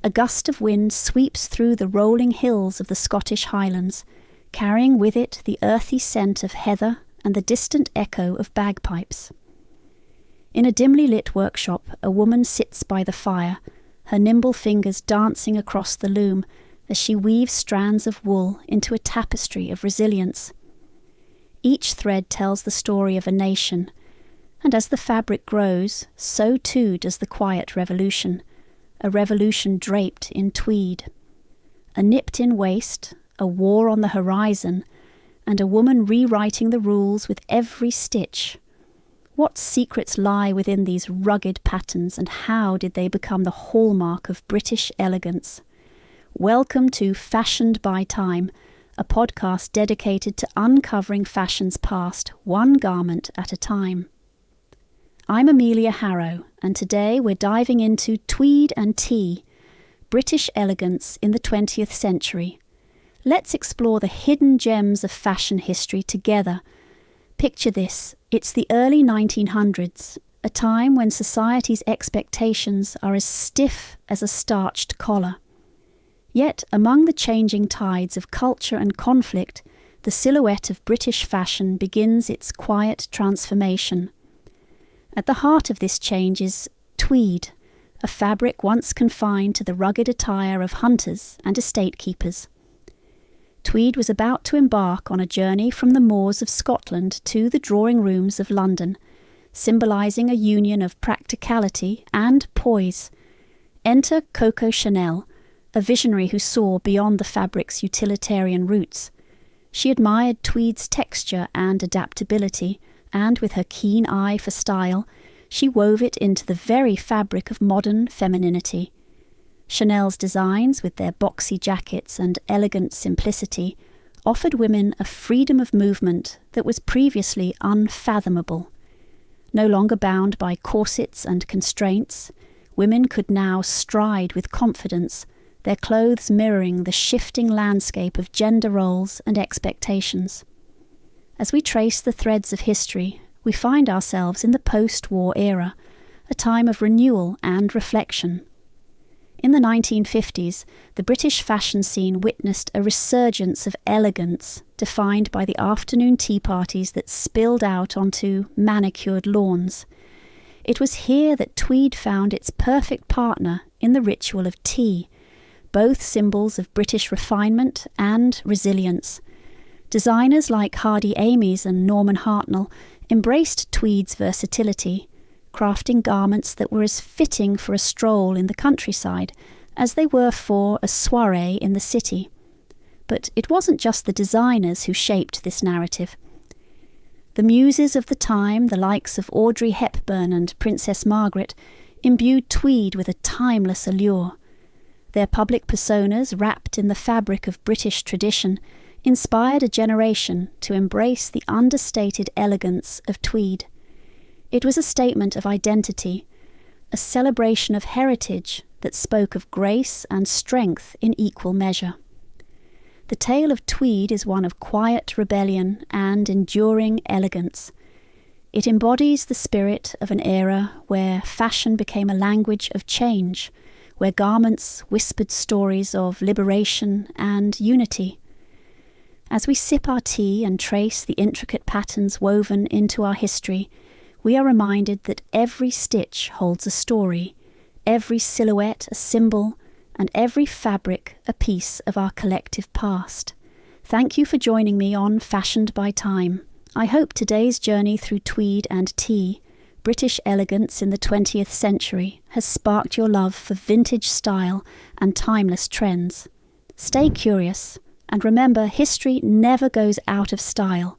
a gust of wind sweeps through the rolling hills of the Scottish Highlands, carrying with it the earthy scent of heather and the distant echo of bagpipes. In a dimly lit workshop, a woman sits by the fire, her nimble fingers dancing across the loom as she weaves strands of wool into a tapestry of resilience. Each thread tells the story of a nation, and as the fabric grows, so too does the quiet revolution, a revolution draped in tweed. A nipped-in waist, a war on the horizon, and a woman rewriting the rules with every stitch. What secrets lie within these rugged patterns, and how did they become the hallmark of British elegance? Welcome to Fashioned by Time, a podcast dedicated to uncovering fashion's past, one garment at a time. I'm Amelia Harrow, and today we're diving into tweed and tea, British elegance in the 20th century. Let's explore the hidden gems of fashion history together. Picture this, it's the early 1900s, a time when society's expectations are as stiff as a starched collar. Yet, among the changing tides of culture and conflict, the silhouette of British fashion begins its quiet transformation. At the heart of this change is tweed, a fabric once confined to the rugged attire of hunters and estate keepers. Tweed was about to embark on a journey from the moors of Scotland to the drawing rooms of London, symbolising a union of practicality and poise. Enter Coco Chanel, a visionary who saw beyond the fabric's utilitarian roots. She admired tweed's texture and adaptability, and with her keen eye for style, she wove it into the very fabric of modern femininity. Chanel's designs, with their boxy jackets and elegant simplicity, offered women a freedom of movement that was previously unfathomable. No longer bound by corsets and constraints, women could now stride with confidence, their clothes mirroring the shifting landscape of gender roles and expectations. As we trace the threads of history, we find ourselves in the post-war era, a time of renewal and reflection. In the 1950s, the British fashion scene witnessed a resurgence of elegance defined by the afternoon tea parties that spilled out onto manicured lawns. It was here that tweed found its perfect partner in the ritual of tea, both symbols of British refinement and resilience. Designers like Hardy Amies and Norman Hartnell embraced tweed's versatility, crafting garments that were as fitting for a stroll in the countryside as they were for a soirée in the city. But it wasn't just the designers who shaped this narrative. The muses of the time, the likes of Audrey Hepburn and Princess Margaret, imbued tweed with a timeless allure. Their public personas, wrapped in the fabric of British tradition, inspired a generation to embrace the understated elegance of tweed. It was a statement of identity, a celebration of heritage that spoke of grace and strength in equal measure. The tale of tweed is one of quiet rebellion and enduring elegance. It embodies the spirit of an era where fashion became a language of change, where garments whispered stories of liberation and unity. As we sip our tea and trace the intricate patterns woven into our history, we are reminded that every stitch holds a story, every silhouette a symbol, and every fabric a piece of our collective past. Thank you for joining me on Fashioned by Time. I hope today's journey through tweed and tea, British elegance in the 20th century, has sparked your love for vintage style and timeless trends. Stay curious, and remember, history never goes out of style.